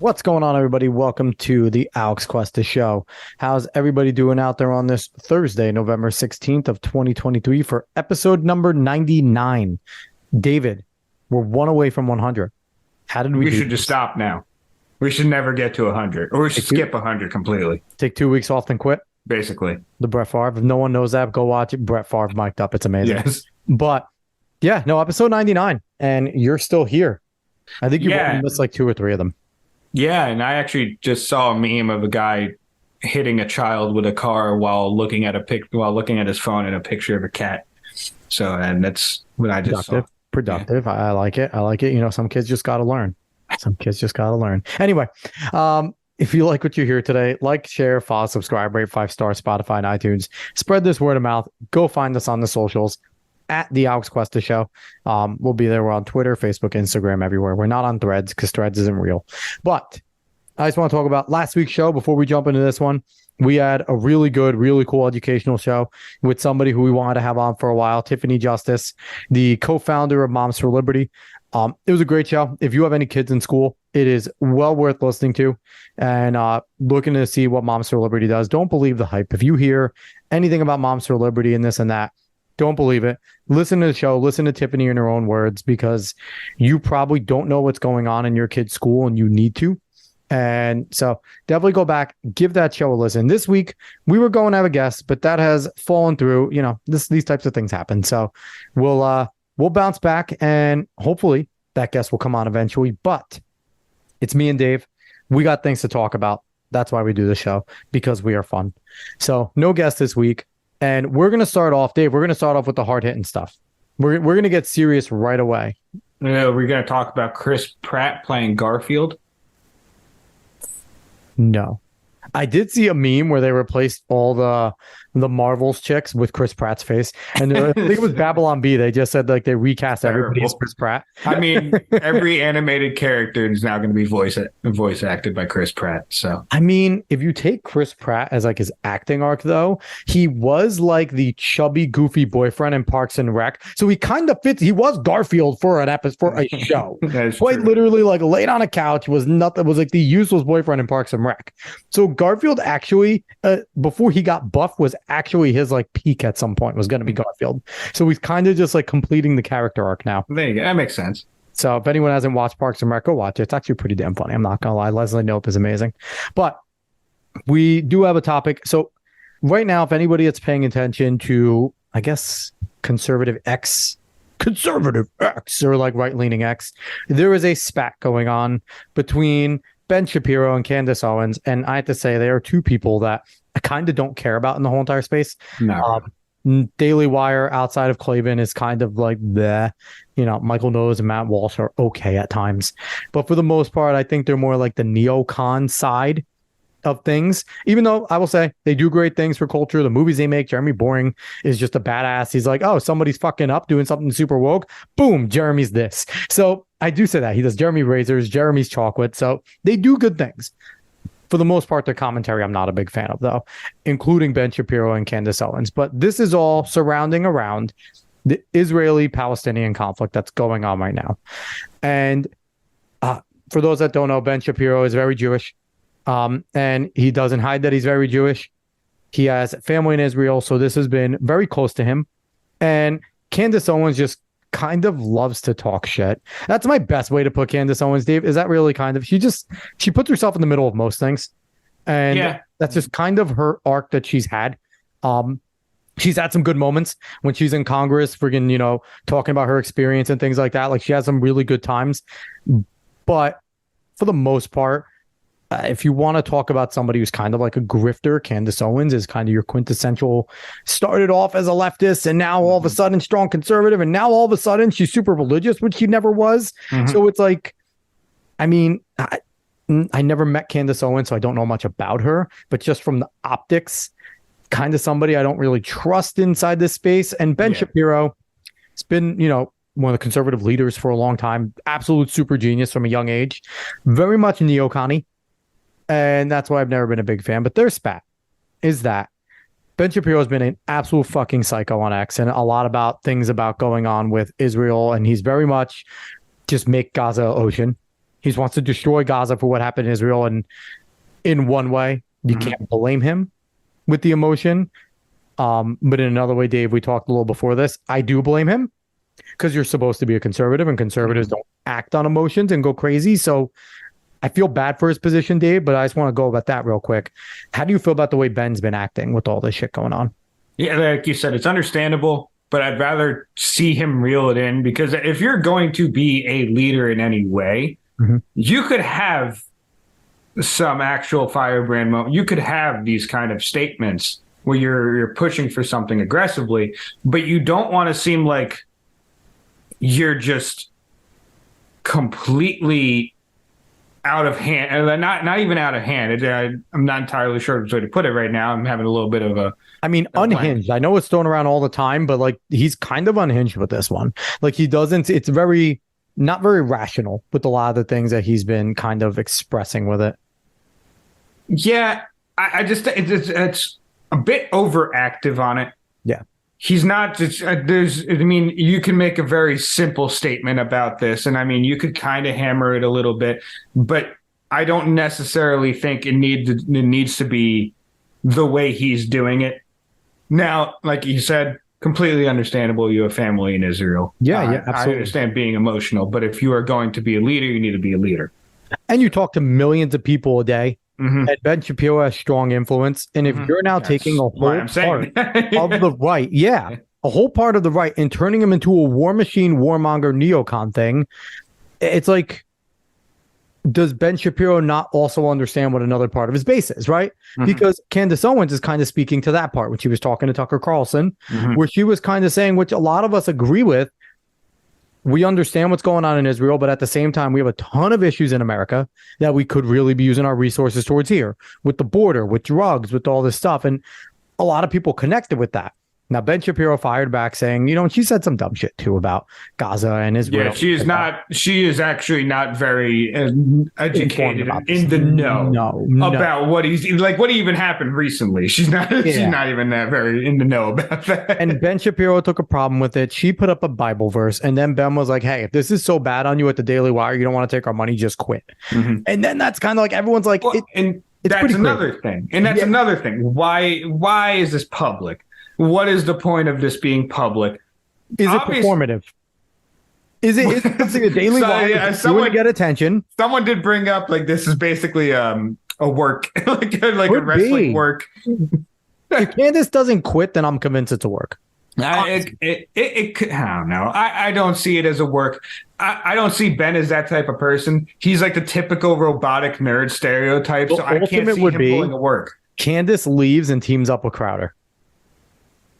What's going on, everybody? Welcome to the Alex Cuesta Show. How's everybody doing out there on this Thursday, November 16th of 2023 for episode number 99? David, we're one away from 100. How did we should just stop now. We should never get to 100, or we should skip 100 completely. Take 2 weeks off and quit? Basically. The Brett Favre. If no one knows that, go watch it. Brett Favre mic'd up. It's amazing. Yes. But, yeah, no, episode 99, and you're still here. I think you've only missed like 2 or 3 of them. Yeah, and I actually just saw a meme of a guy hitting a child with a car while looking at his phone and a picture of a cat. So, and that's what I just saw. Productive. Yeah. I like it. You know, some kids just got to learn. Anyway, if you like what you hear today, like, share, follow, subscribe, rate 5-star, Spotify and iTunes. Spread this word of mouth. Go find us on the socials at the Alex Cuesta Show. We'll be there. We're on Twitter, Facebook, Instagram, everywhere. We're not on Threads because Threads isn't real. But I just want to talk about last week's show before we jump into this one. We had a really good, really cool educational show with somebody who we wanted to have on for a while, Tiffany Justice, the co-founder of Moms for Liberty. It was a great show. If you have any kids in school, it is well worth listening to and looking to see what Moms for Liberty does. Don't believe the hype. If you hear anything about Moms for Liberty and this and that, don't believe it. Listen to the show. Listen to Tiffany in her own words, because you probably don't know what's going on in your kid's school and you need to. And so definitely go back, give that show a listen. This week, we were going to have a guest, but that has fallen through. You know, these types of things happen. So we'll bounce back and hopefully that guest will come on eventually. But it's me and Dave. We got things to talk about. That's why we do the show, because we are fun. So no guest this week. And we're going to start off, Dave, with the hard-hitting stuff. We're going to get serious right away. Yeah, we're going to talk about Chris Pratt playing Garfield. No. I did see a meme where they replaced all the Marvels chicks with Chris Pratt's face. And I think it was Babylon Bee. They just said like they recast everybody as Chris Pratt. I mean, every animated character is now going to be voice acted by Chris Pratt. So I mean, if you take Chris Pratt as like his acting arc, though, he was like the chubby, goofy boyfriend in Parks and Rec. So he kind of fits. He was Garfield for an episode, for a show. Quite literally, like laid on a couch, was like the useless boyfriend in Parks and Rec. So Garfield actually, before he got buff, was actually his like peak at some point, was going to be Garfield. So he's kind of just like completing the character arc now. There you go. That makes sense. So if anyone hasn't watched Parks and Rec, go watch it. It's actually pretty damn funny. I'm not going to lie. Leslie Knope is amazing. But we do have a topic. So right now, if anybody that's paying attention to, I guess, conservative X or like right-leaning X, there is a spat going on between Ben Shapiro and Candace Owens. And I have to say, they are two people that I kind of don't care about in the whole entire space. No. Daily Wire outside of Klavan is kind of like the, you know, Michael Knowles and Matt Walsh are okay at times. But for the most part, I think they're more like the neocon side of things, even though I will say they do great things for culture. The movies they make, Jeremy Boring is just a badass. He's like, oh, somebody's fucking up doing something super woke. Boom, Jeremy's this. So I do say that. He does Jeremy Razors, Jeremy's Chocolate. So they do good things. For the most part, their commentary I'm not a big fan of, though, including Ben Shapiro and Candace Owens. But this is all surrounding around the Israeli-Palestinian conflict that's going on right now. And for those that don't know, Ben Shapiro is very Jewish. And he doesn't hide that he's very Jewish. He has family in Israel, so this has been very close to him. And Candace Owens just kind of loves to talk shit. That's my best way to put Candace Owens, Dave. Is that really kind of, she puts herself in the middle of most things. And that's just kind of her arc that she's had. She's had some good moments when she's in Congress, friggin', you know, talking about her experience and things like that. Like she has some really good times. But for the most part, if you want to talk about somebody who's kind of like a grifter, Candace Owens is kind of your quintessential, started off as a leftist and now all of a sudden strong conservative. And now all of a sudden she's super religious, which she never was. Mm-hmm. So it's like, I mean, I never met Candace Owens, so I don't know much about her, but just from the optics, kind of somebody I don't really trust inside this space. And Ben Shapiro has been, you know, one of the conservative leaders for a long time, absolute super genius from a young age, very much neocon-y. And that's why I've never been a big fan. But their spat is that Ben Shapiro has been an absolute fucking psycho on X and a lot about things about going on with Israel. And he's very much just make Gaza ocean. He just wants to destroy Gaza for what happened in Israel. And in one way, you can't blame him with the emotion. But in another way, Dave, we talked a little before this. I do blame him because you're supposed to be a conservative, and conservatives don't act on emotions and go crazy. So I feel bad for his position, Dave, but I just want to go about that real quick. How do you feel about the way Ben's been acting with all this shit going on? Yeah, like you said, it's understandable, but I'd rather see him reel it in, because if you're going to be a leader in any way, you could have some actual firebrand moment. You could have these kind of statements where you're pushing for something aggressively, but you don't want to seem like you're just completely out of hand. Not even out of hand. I'm not entirely sure which way to put it right now. I'm having a little bit of a unhinged. I know it's thrown around all the time, but like he's kind of unhinged with this one. Like he doesn't. It's not very rational with a lot of the things that he's been kind of expressing with it. Yeah, I just it's a bit overactive on it. Yeah. He's not just, you can make a very simple statement about this, and you could kind of hammer it a little bit, but I don't necessarily think it needs to be the way he's doing it. Now, like you said, completely understandable. You have family in Israel. Yeah, absolutely. I understand being emotional, but if you are going to be a leader, you need to be a leader. And you talk to millions of people a day. And Ben Shapiro has strong influence. And if you're now taking a whole part of the right, a whole part of the right, and turning him into a war machine, warmonger, neocon thing, it's like, does Ben Shapiro not also understand what another part of his base is, right? Because Candace Owens is kind of speaking to that part when she was talking to Tucker Carlson, where she was kind of saying, which a lot of us agree with, we understand what's going on in Israel, but at the same time, we have a ton of issues in America that we could really be using our resources towards here, with the border, with drugs, with all this stuff. And a lot of people connected with that. Now, Ben Shapiro fired back saying, and she said some dumb shit too about Gaza and Israel. Yeah, she is actually not very educated in the know about what even happened recently. She's not even that very in the know about that. And Ben Shapiro took a problem with it. She put up a Bible verse, and then Ben was like, hey, if this is so bad on you at the Daily Wire, you don't want to take our money, just quit. And then that's kind of like, everyone's like, that's another thing. And that's another thing. Why is this public? What is the point of this being public? Is it performative? Is it a Daily Wire? Someone get attention. Someone did bring up like this is basically a work, like a wrestling work. If Candace doesn't quit, then I'm convinced it's a work. It could, I don't know. I don't see it as a work. I don't see Ben as that type of person. He's like the typical robotic nerd stereotype. So I can't see him pulling a work. Candace leaves and teams up with Crowder.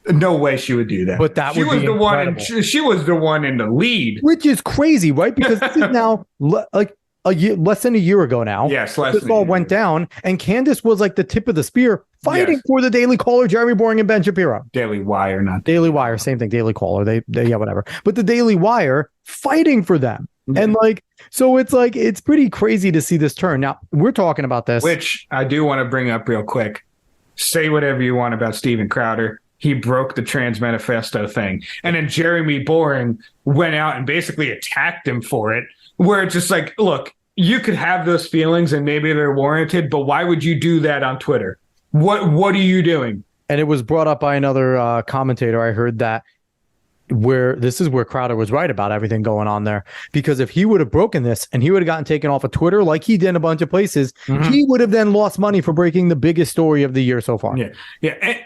No way she would do that. But she was the one. She was the one in the lead, which is crazy, right? Because this is now like less than a year ago now. Yes, this all went down, and Candace was like the tip of the spear, fighting for the Daily Caller, Jeremy Boring, and Ben Shapiro. Daily Wire, not Daily Wire, same thing. Daily Caller, they whatever. But the Daily Wire fighting for them, and so it's pretty crazy to see this turn. Now we're talking about this, which I do want to bring up real quick. Say whatever you want about Steven Crowder. He broke the Trans Manifesto thing. And then Jeremy Boring went out and basically attacked him for it, where it's just like, look, you could have those feelings and maybe they're warranted, but why would you do that on Twitter? What are you doing? And it was brought up by another commentator. I heard that this is where Crowder was right about everything going on there. Because if he would have broken this and he would have gotten taken off of Twitter like he did in a bunch of places, he would have then lost money for breaking the biggest story of the year so far. Yeah.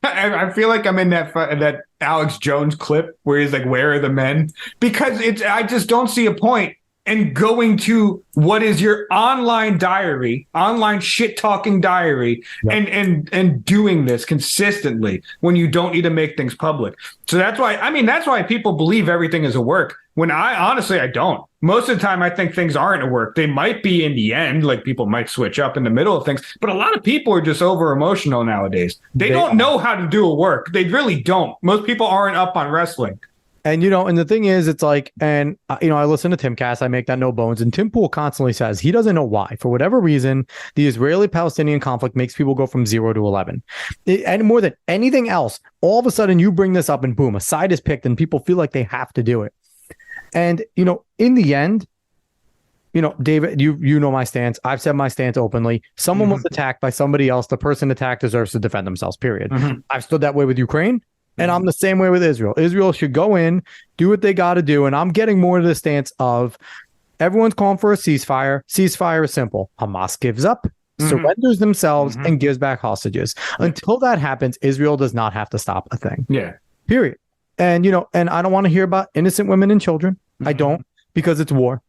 I feel like I'm in that Alex Jones clip where he's like, "Where are the men?" Because I just don't see a point in going to what is your online diary, online shit talking diary, and doing this consistently when you don't need to make things public. So that's why people believe everything is a work. When I don't. Most of the time, I think things aren't a work. They might be in the end, like people might switch up in the middle of things. But a lot of people are just over emotional nowadays. They don't know how to do a work. They really don't. Most people aren't up on wrestling. And, and the thing is, it's like, and, I listen to Tim Cass, I make that no bones. And Tim Pool constantly says he doesn't know why. For whatever reason, the Israeli-Palestinian conflict makes people go from 0 to 11. And more than anything else, all of a sudden you bring this up and boom, a side is picked and people feel like they have to do it. And, in the end, David, you know my stance. I've said my stance openly. Someone was attacked by somebody else. The person attacked deserves to defend themselves, period. I've stood that way with Ukraine, and I'm the same way with Israel. Israel should go in, do what they got to do, and I'm getting more to the stance of everyone's calling for a ceasefire. Ceasefire is simple. Hamas gives up, surrenders themselves, and gives back hostages. Until that happens, Israel does not have to stop a thing. Yeah. Period. And, and I don't want to hear about innocent women and children. I don't, because it's war.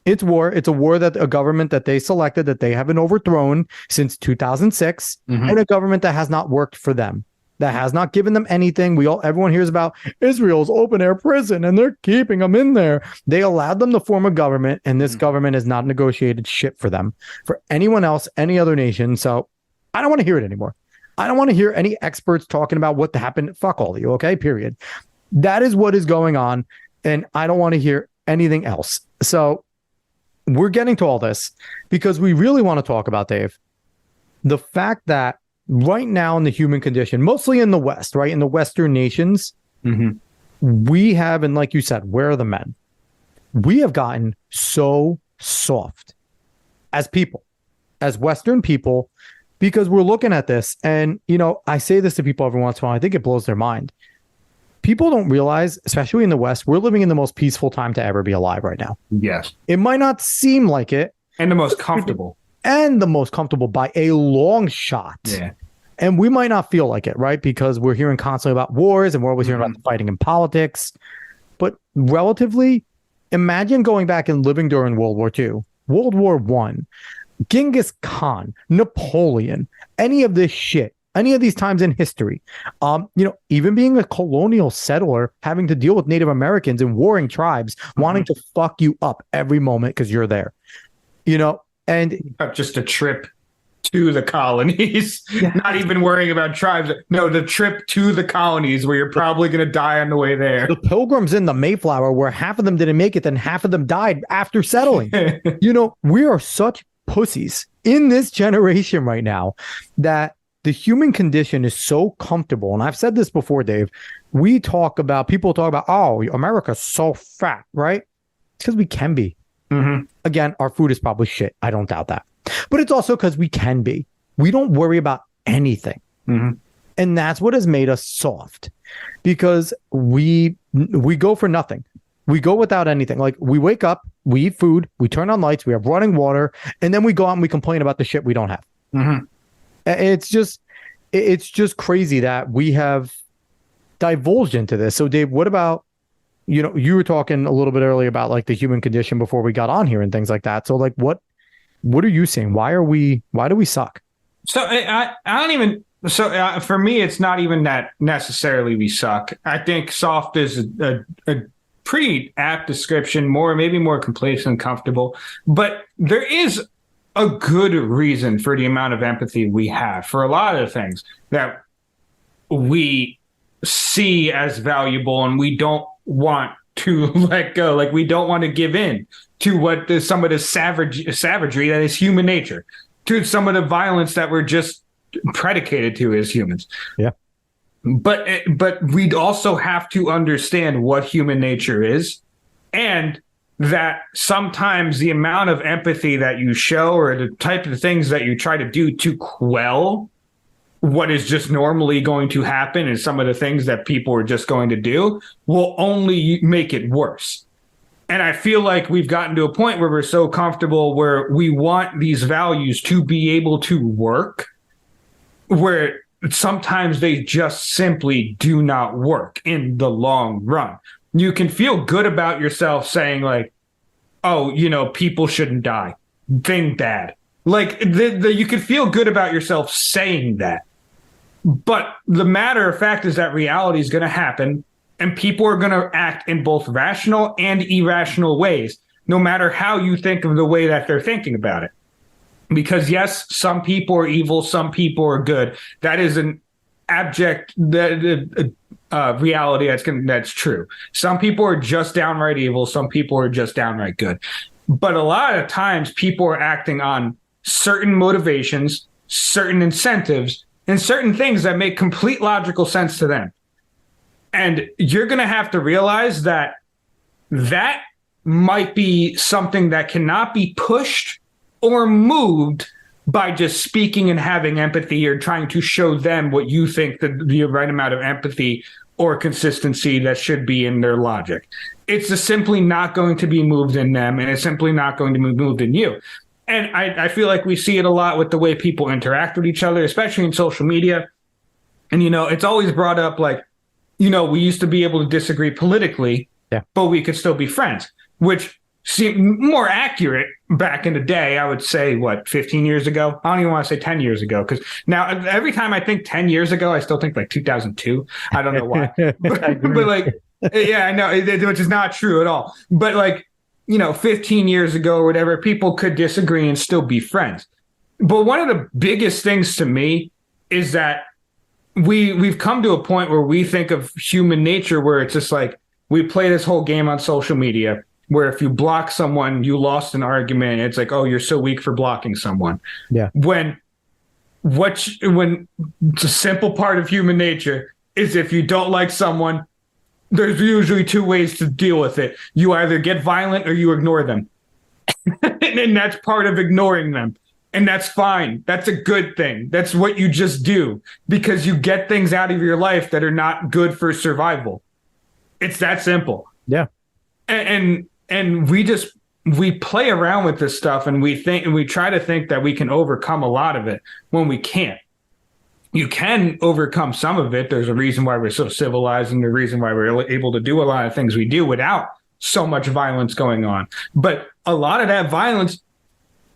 It's war. It's a war that a government that they selected, that they haven't overthrown since 2006, and a government that has not worked for them, that has not given them anything. Everyone hears about Israel's open air prison and they're keeping them in there. They allowed them to form a government, and this government has not negotiated shit for them, for anyone else, any other nation. So I don't want to hear it anymore. I don't want to hear any experts talking about what happened. Fuck all of you. Okay. Period. That is what is going on. And I don't want to hear anything else. So we're getting to all this because we really want to talk about, Dave, the fact that right now in the human condition, mostly in the West, right, in the Western nations, we have, and like you said, where are the men? We have gotten so soft as people, as Western people, because we're looking at this. And, I say this to people every once in a while. I think it blows their mind. People don't realize, especially in the West, we're living in the most peaceful time to ever be alive right now. Yes. It might not seem like it. And the most comfortable. And the most comfortable by a long shot. Yeah. And we might not feel like it, right? Because we're hearing constantly about wars and we're always hearing about the fighting in politics. But relatively, imagine going back and living during World War II, World War I, Genghis Khan, Napoleon, any of this shit. Any of these times in history, even being a colonial settler, having to deal with Native Americans and warring tribes, wanting to fuck you up every moment because you're there, and just a trip to the colonies, not even worrying about tribes. No, the trip to the colonies where you're probably going to die on the way there. The Pilgrims in the Mayflower, where half of them didn't make it, then half of them died after settling. We are such pussies in this generation right now that the human condition is so comfortable. And I've said this before, Dave. People talk about, oh, America's so fat, right? It's because we can be. Again, our food is probably shit. I don't doubt that. But it's also because we can be. We don't worry about anything. And that's what has made us soft, because we go for nothing. We go without anything. Like, we wake up, we eat food, we turn on lights, we have running water, and then we go out and we complain about the shit we don't have. It's just crazy that we have divulged into this. So, Dave, what about, you were talking a little bit earlier about like the human condition before we got on here and things like that. So, like, what are you saying? Why do we suck? So I don't even. So for me, it's not even that necessarily we suck. I think soft is a pretty apt description, maybe more complacent and comfortable. But there is a good reason for the amount of empathy we have for a lot of the things that we see as valuable, and we don't want to let go. Like, we don't want to give in to some of the savagery that is human nature, to some of the violence that we're just predicated to as humans. Yeah. But we'd also have to understand what human nature is, and that sometimes the amount of empathy that you show, or the type of things that you try to do to quell what is just normally going to happen, and some of the things that people are just going to do, will only make it worse. And I feel like we've gotten to a point where we're so comfortable, where we want these values to be able to work, where sometimes they just simply do not work in the long run. You can feel good about yourself saying, like, oh, people shouldn't die. Thing bad. Like, you can feel good about yourself saying that. But the matter of fact is that reality is going to happen, and people are going to act in both rational and irrational ways, no matter how you think of the way that they're thinking about it. Because yes, some people are evil, some people are good. That is an abject reality that's true. Some people are just downright evil, some people are just downright good. But a lot of times people are acting on certain motivations, certain incentives, and certain things that make complete logical sense to them. And you're going to have to realize that might be something that cannot be pushed or moved by just speaking and having empathy or trying to show them what you think the right amount of empathy or consistency that should be in their logic. It's just simply not going to be moved in them, and it's simply not going to be moved in you. And I feel like we see it a lot with the way people interact with each other, especially in social media. And, it's always brought up like, we used to be able to disagree politically, but we could still be friends, which seemed more accurate back in the day. I would say, 15 years ago? I don't even want to say 10 years ago, because now every time I think 10 years ago, I still think like 2002. I don't know why. but like, yeah, I know, which is not true at all. But like, 15 years ago or whatever, people could disagree and still be friends. But one of the biggest things to me is that we've come to a point where we think of human nature where it's just like, we play this whole game on social media where if you block someone, you lost an argument. It's like, oh, you're so weak for blocking someone. Yeah. When it's a simple part of human nature is if you don't like someone, there's usually two ways to deal with it. You either get violent or you ignore them. And that's part of ignoring them. And that's fine. That's a good thing. That's what you just do because you get things out of your life that are not good for survival. It's that simple. Yeah. And we play around with this stuff and we try to think that we can overcome a lot of it when we can't. You can overcome some of it. There's a reason why we're so civilized and the reason why we're able to do a lot of things we do without so much violence going on. But a lot of that violence,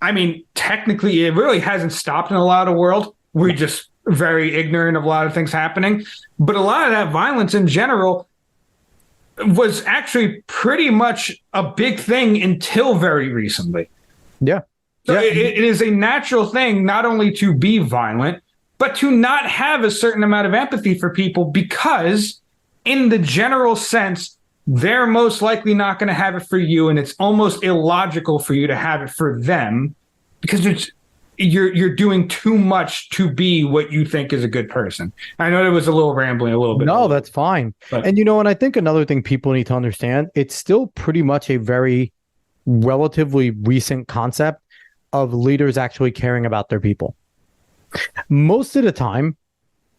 I mean, technically, it really hasn't stopped in a lot of the world. We're just very ignorant of a lot of things happening. But a lot of that violence in general was actually pretty much a big thing until very recently. Yeah. So it is a natural thing not only to be violent, but to not have a certain amount of empathy for people because in the general sense, they're most likely not going to have it for you. And it's almost illogical for you to have it for them because you're doing too much to be what you think is a good person. I know it was a little rambling a little bit. No, that's fine. But, and I think another thing people need to understand, it's still pretty much a very relatively recent concept of leaders actually caring about their people. Most of the time,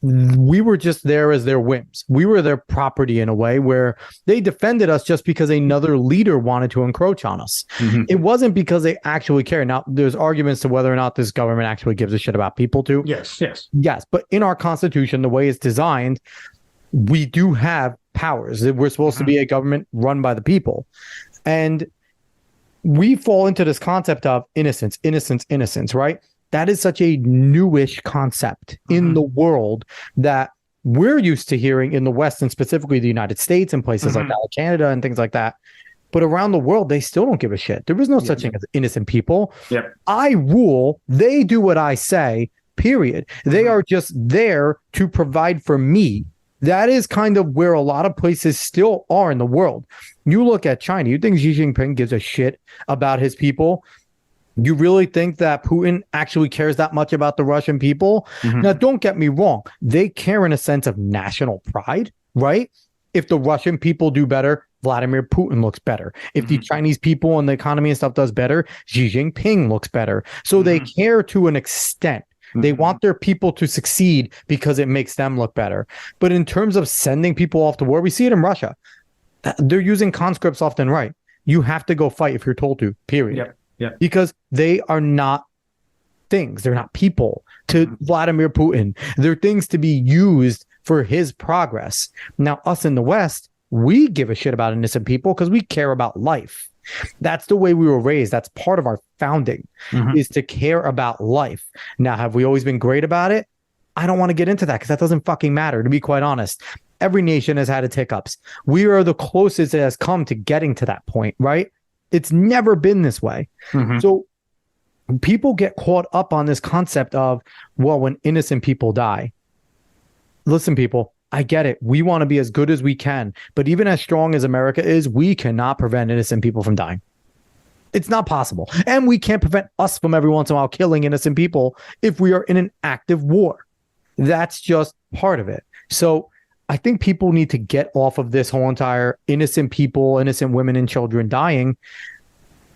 we were just there as their whims. We were their property in a way where they defended us just because another leader wanted to encroach on us. Mm-hmm. It wasn't because they actually care. Now, there's arguments to whether or not this government actually gives a shit about people too. Yes. But in our Constitution, the way it's designed, we do have powers. We're supposed to be a government run by the people. And we fall into this concept of innocence, right? That is such a newish concept in the world that we're used to hearing in the West and specifically the United States and places like that, like Canada and things like that. But around the world, they still don't give a shit. There is no such thing as innocent people. Yep. I rule. They do what I say, period. They are just there to provide for me. That is kind of where a lot of places still are in the world. You look at China. You think Xi Jinping gives a shit about his people? You really think that Putin actually cares that much about the Russian people? Now, don't get me wrong. They care in a sense of national pride, right? If the Russian people do better, Vladimir Putin looks better. If the Chinese people and the economy and stuff does better, Xi Jinping looks better. So they care to an extent. They want their people to succeed because it makes them look better. But in terms of sending people off to war, we see it in Russia. They're using conscripts left and right. You have to go fight if you're told to, period. Yep. Yeah. Because they are not things. They're not people to Vladimir Putin. They're things to be used for his progress. Now, us in the West, we give a shit about innocent people because we care about life. That's the way we were raised. That's part of our founding is to care about life. Now, have we always been great about it? I don't want to get into that because that doesn't fucking matter, to be quite honest. Every nation has had its hiccups. We are the closest it has come to getting to that point, right? It's never been this way. So people get caught up on this concept of, well, when innocent people die. Listen, people, I get it. We want to be as good as we can. But even as strong as America is, we cannot prevent innocent people from dying. It's not possible. And we can't prevent us from every once in a while killing innocent people if we are in an active war. That's just part of it. So I think people need to get off of this whole entire innocent people, innocent women and children dying,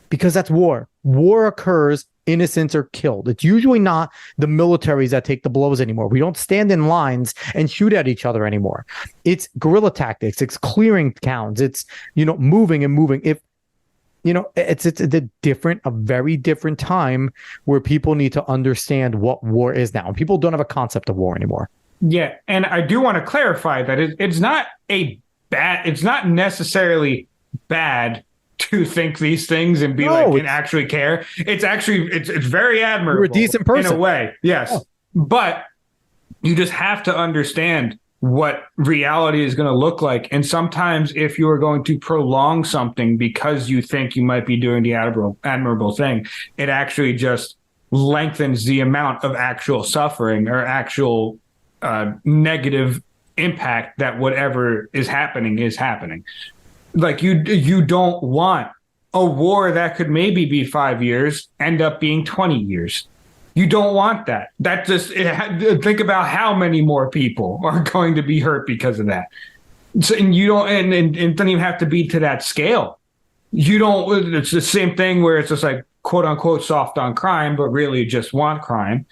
because that's war. War occurs, innocents are killed. It's usually not the militaries that take the blows anymore. We don't stand in lines and shoot at each other anymore. It's guerrilla tactics. It's clearing towns. It's, moving and moving. If, it's a very different time where people need to understand what war is now. People don't have a concept of war anymore. Yeah. And I do want to clarify that it's not necessarily bad to think these things and be and actually care. It's actually, it's very admirable. You're a decent person. In a way, yes. Oh. But you just have to understand what reality is going to look like. And sometimes if you are going to prolong something because you think you might be doing the admirable thing, it actually just lengthens the amount of actual suffering or actual negative impact that whatever is happening. Like you don't want a war that could maybe be 5 years end up being 20 years. You don't want that. That just think about how many more people are going to be hurt because of that. So, and you don't, and it doesn't even have to be to that scale. You don't. It's the same thing where it's just like quote unquote soft on crime, but really just want crime.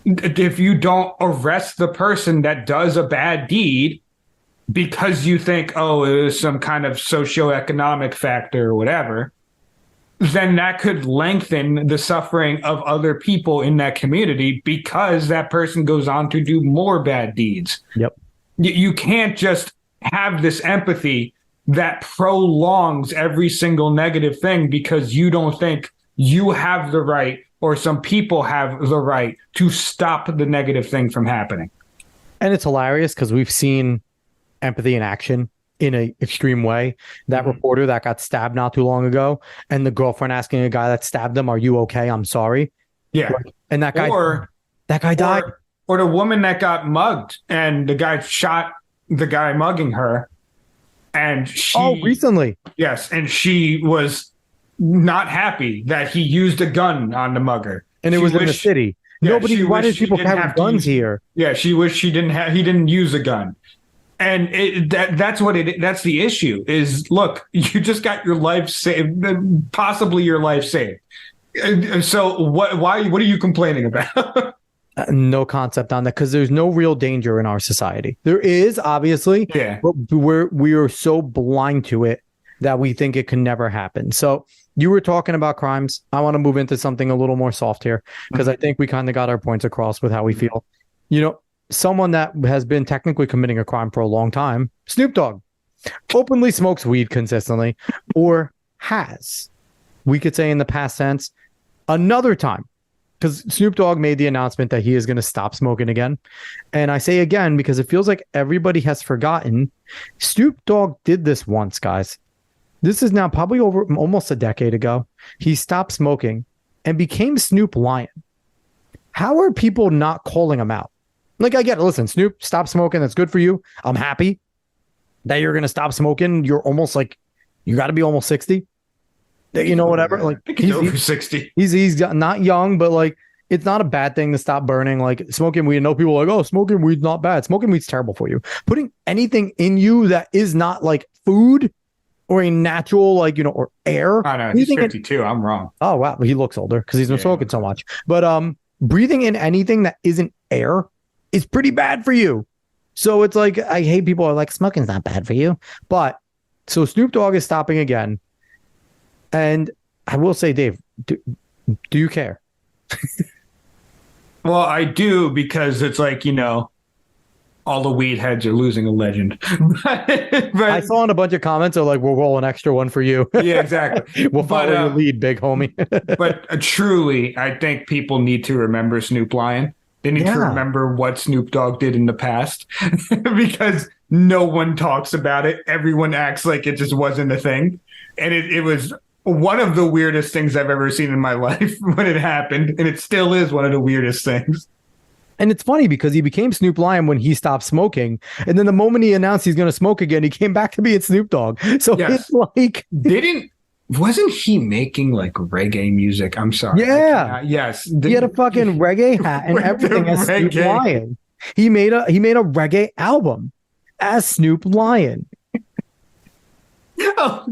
If you don't arrest the person that does a bad deed because you think, oh, it was some kind of socioeconomic factor or whatever, then that could lengthen the suffering of other people in that community because that person goes on to do more bad deeds. Yep. You can't just have this empathy that prolongs every single negative thing because you don't think you have the right or some people have the right to stop the negative thing from happening. And it's hilarious because we've seen empathy in action in an extreme way. That reporter that got stabbed not too long ago, and the girlfriend asking a guy that stabbed them, "Are you okay? I'm sorry." Yeah. And that guy died. Or the woman that got mugged and the guy shot the guy mugging her. And recently. Yes. And she was not happy that he used a gun on the mugger. And it was in the city. Yeah, why did people have guns here? Yeah. She wished he didn't use a gun. And that's the issue is, look, you just got your life saved, possibly your life saved. So what are you complaining about? No concept on that, because there's no real danger in our society. There is, obviously, but we are so blind to it that we think it can never happen. So you were talking about crimes. I want to move into something a little more soft here, because I think we kind of got our points across with how we feel. Someone that has been technically committing a crime for a long time, Snoop Dogg, openly smokes weed consistently, or has, we could say in the past tense, another time, because Snoop Dogg made the announcement that he is going to stop smoking again. And I say again because it feels like everybody has forgotten. Snoop Dogg did this once, guys. This is now probably over almost a decade ago. He stopped smoking and became Snoop Lion. How are people not calling him out? Like, I get it. Listen, Snoop, stop smoking. That's good for you. I'm happy that you're going to stop smoking. You're almost like, you got to be almost 60. Whatever. Like, I think he's over 60. He's not young, but like, it's not a bad thing to stop burning. Like, smoking weed. I know people are like, oh, smoking weed's not bad. Smoking weed's terrible for you. Putting anything in you that is not like food or a natural, like, or air. I know. He's 52. I'm wrong. Oh, wow. He looks older because he's been smoking so much. But breathing in anything that isn't air is pretty bad for you. So it's like, I hate people are like, smoking's not bad for you. But so Snoop Dogg is stopping again. And I will say, Dave, do you care? Well, I do, because it's like, all the weed heads are losing a legend. but I saw in a bunch of comments are like, we'll roll an extra one for you. Yeah, exactly. We'll follow your lead, big homie. But truly, I think people need to remember Snoop Lion. They need to remember what Snoop Dogg did in the past, because no one talks about it. Everyone acts like it just wasn't a thing. And it was one of the weirdest things I've ever seen in my life when it happened. And it still is one of the weirdest things. And it's funny because he became Snoop Lion when he stopped smoking. And then the moment he announced he's going to smoke again, he came back to being Snoop Dogg. So it's like... Wasn't he making like reggae music? I'm sorry. Yeah. Yes. He had a fucking reggae hat and everything as Snoop Lion. He made a reggae album. as Snoop Lion. Oh,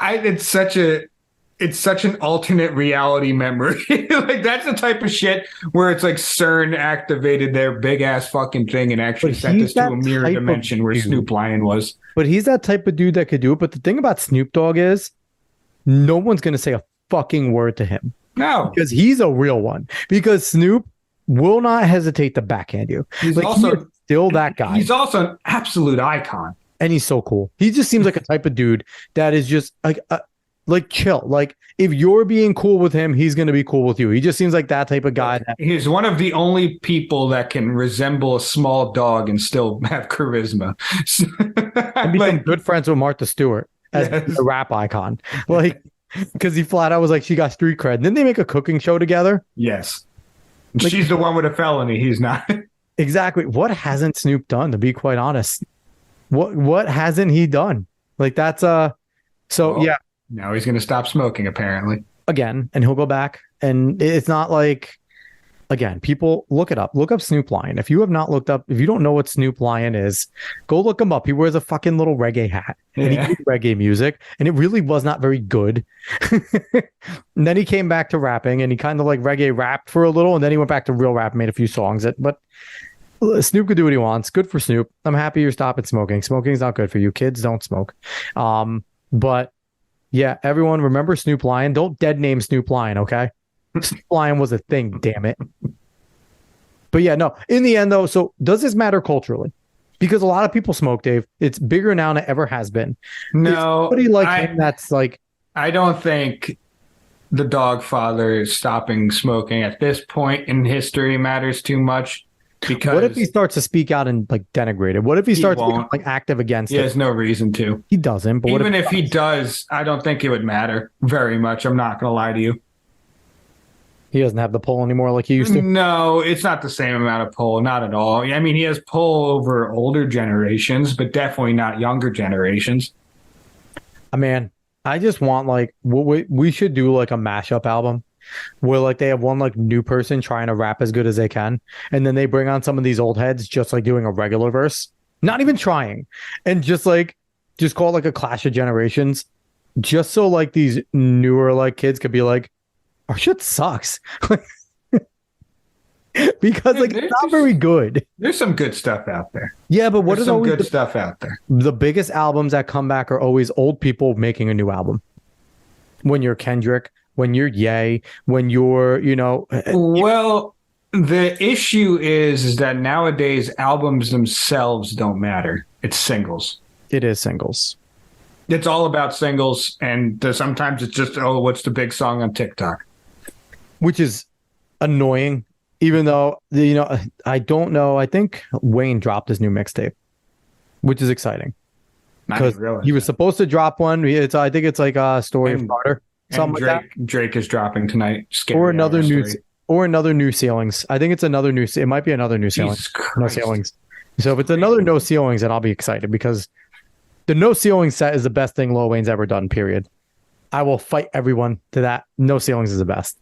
it's such an alternate reality memory. Like that's the type of shit where it's like CERN activated their big ass fucking thing and actually sent us to a mirror dimension where Snoop Lion was. But he's that type of dude that could do it. But the thing about Snoop Dogg is no one's going to say a fucking word to him. No. Because he's a real one. Because Snoop will not hesitate to backhand you. He's also still that guy. He's also an absolute icon. And he's so cool. He just seems like a type of dude that is just like chill. Like if you're being cool with him, he's going to be cool with you. He just seems like that type of guy. He's one of the only people that can resemble a small dog and still have charisma. And become good friends with Martha Stewart as a rap icon. Like, because he flat out was like, she got street cred. Didn't they make a cooking show together? Yes. Like, she's the one with a felony. He's not. Exactly. What hasn't Snoop done, to be quite honest? What hasn't he done? Like that's yeah. Now he's gonna stop smoking apparently. Again, and he'll go back. And it's not like, again, people look it up. Look up Snoop Lion. If you have not looked up, if you don't know what Snoop Lion is, go look him up. He wears a fucking little reggae hat and he did reggae music, and it really was not very good. And then he came back to rapping, and he kind of like reggae rapped for a little, and then he went back to real rap, made a few songs. But Snoop could do what he wants. Good for Snoop. I'm happy you're stopping smoking. Smoking's not good for you. Kids don't smoke. But yeah, everyone remember Snoop Lion. Don't dead name Snoop Lion, okay? Snoop Lion was a thing, damn it. But yeah, no. In the end, though, so does this matter culturally? Because a lot of people smoke, Dave. It's bigger now than it ever has been. No, somebody like him that's like, I don't think the Dogfather stopping smoking at this point in history matters too much. Because what if he starts to speak out and like denigrate it? What if he starts to become like active against it? He has no reason to. He doesn't. But even if he does, I don't think it would matter very much. I'm not going to lie to you. He doesn't have the pull anymore like he used to? No, it's not the same amount of pull. Not at all. I mean, he has pull over older generations, but definitely not younger generations. Man, I just want like, we should do like a mashup album where like they have one like new person trying to rap as good as they can, and then they bring on some of these old heads just like doing a regular verse, not even trying, and just call it like a clash of generations, just so like these newer like kids could be like, our shit sucks. Because like it's not very good. There's some good stuff out there. Yeah, but there's some good stuff out there. The biggest albums that come back are always old people making a new album. When you're Kendrick, when you're Ye, when you're, well, the issue is that nowadays albums themselves don't matter. It's singles. It is singles. It's all about singles, and sometimes it's just, what's the big song on TikTok? Which is annoying, even though, I don't know. I think Wayne dropped his new mixtape, which is exciting. Because he was supposed to drop one. I think it's like a Story of Carter. Something like that. Drake is dropping tonight. Or another new ceilings. I think it's another new. It might be another new ceilings. No ceilings. So if it's another no ceilings, then I'll be excited, because the no ceiling set is the best thing Lil Wayne's ever done. Period. I will fight everyone to that. No ceilings is the best.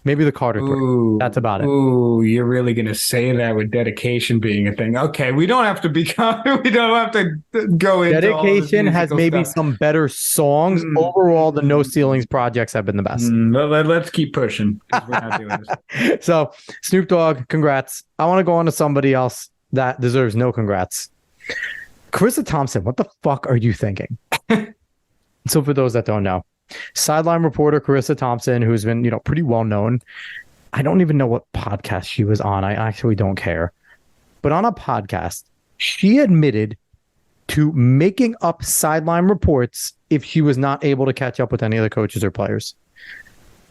Maybe the Carter 3. That's about it. Ooh, you're really gonna say that with dedication being a thing? Okay, we don't have to go into dedication. Has maybe some better songs. Overall, the No Ceilings projects have been the best. Let's keep pushing. We're not doing this. So Snoop Dogg, congrats. I want to go on to somebody else that deserves no congrats. Charissa Thompson, what the fuck are you thinking? So for those that don't know, sideline reporter Charissa Thompson, who's been, pretty well known. I don't even know what podcast she was on. I actually don't care. But on a podcast, she admitted to making up sideline reports if she was not able to catch up with any of the coaches or players.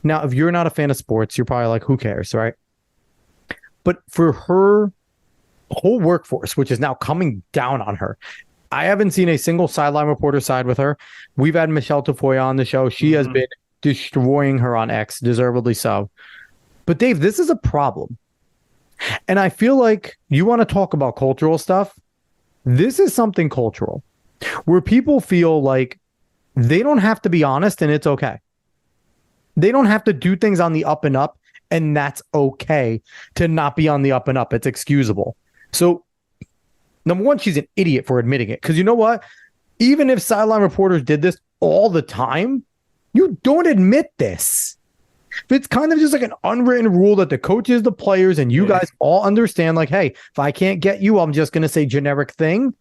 Now, if you're not a fan of sports, you're probably like, who cares, right? But for her whole workforce, which is now coming down on her, I haven't seen a single sideline reporter side with her. We've had Michelle Tafoya on the show. She has been destroying her on X, deservedly so. But Dave, this is a problem. And I feel like you want to talk about cultural stuff. This is something cultural where people feel like they don't have to be honest and it's okay. They don't have to do things on the up and up, and that's okay to not be on the up and up. It's excusable. So Number one, she's an idiot for admitting it. Because you know what? Even if sideline reporters did this all the time, you don't admit this. It's kind of just like an unwritten rule that the coaches, the players, and you guys all understand, like, hey, if I can't get you, I'm just going to say generic thing.